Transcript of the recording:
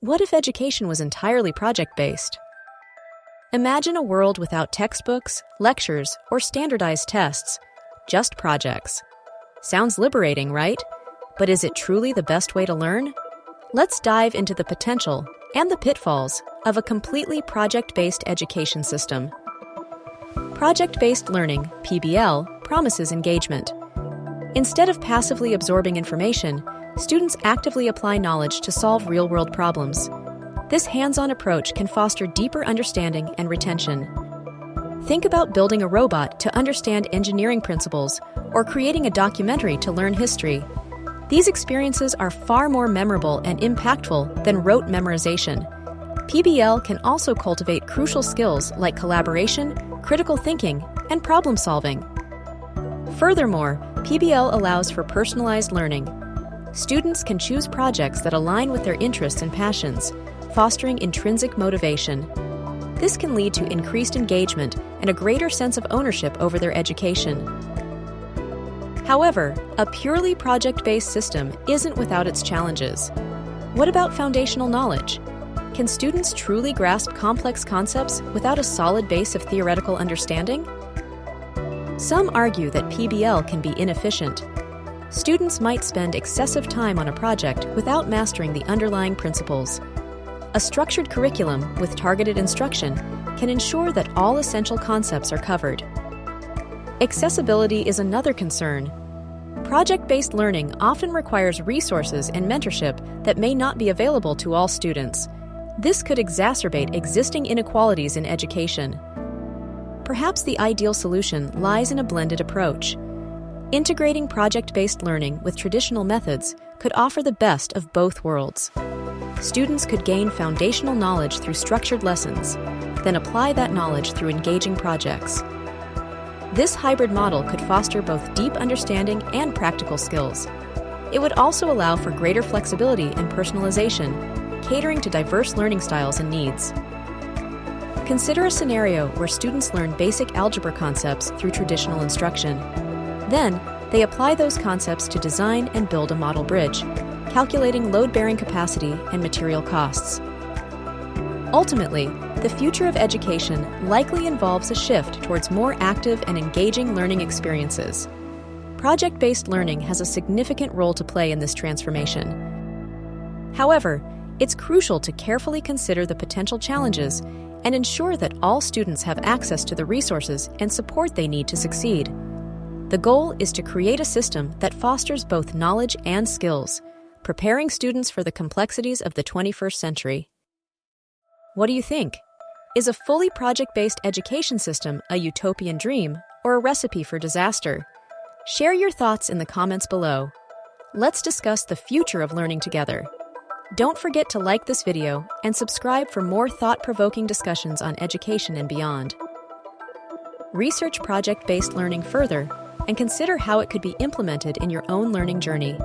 What if education was entirely project-based? Imagine a world without textbooks, lectures, or standardized tests, just projects. Sounds liberating, right? But is it truly the best way to learn? Let's dive into the potential and the pitfalls of a completely project-based education system. Project-based learning, PBL, promises engagement. Instead of passively absorbing information, students actively apply knowledge to solve real-world problems. This hands-on approach can foster deeper understanding and retention. Think about building a robot to understand engineering principles or creating a documentary to learn history. These experiences are far more memorable and impactful than rote memorization. PBL can also cultivate crucial skills like collaboration, critical thinking, and problem solving. Furthermore, PBL allows for personalized learning. Students can choose projects that align with their interests and passions, fostering intrinsic motivation. This can lead to increased engagement and a greater sense of ownership over their education. However, a purely project-based system isn't without its challenges. What about foundational knowledge? Can students truly grasp complex concepts without a solid base of theoretical understanding? Some argue that PBL can be inefficient. Students might spend excessive time on a project without mastering the underlying principles. A structured curriculum with targeted instruction can ensure that all essential concepts are covered. Accessibility is another concern. Project-based learning often requires resources and mentorship that may not be available to all students. This could exacerbate existing inequalities in education. Perhaps the ideal solution lies in a blended approach. Integrating project-based learning with traditional methods could offer the best of both worlds. Students could gain foundational knowledge through structured lessons, then apply that knowledge through engaging projects. This hybrid model could foster both deep understanding and practical skills. It would also allow for greater flexibility and personalization, catering to diverse learning styles and needs. Consider a scenario where students learn basic algebra concepts through traditional instruction. Then, they apply those concepts to design and build a model bridge, calculating load-bearing capacity and material costs. Ultimately, the future of education likely involves a shift towards more active and engaging learning experiences. Project-based learning has a significant role to play in this transformation. However, it's crucial to carefully consider the potential challenges and ensure that all students have access to the resources and support they need to succeed. The goal is to create a system that fosters both knowledge and skills, preparing students for the complexities of the 21st century. What do you think? Is a fully project-based education system a utopian dream or a recipe for disaster? Share your thoughts in the comments below. Let's discuss the future of learning together. Don't forget to like this video and subscribe for more thought-provoking discussions on education and beyond. Research project-based learning further and consider how it could be implemented in your own learning journey.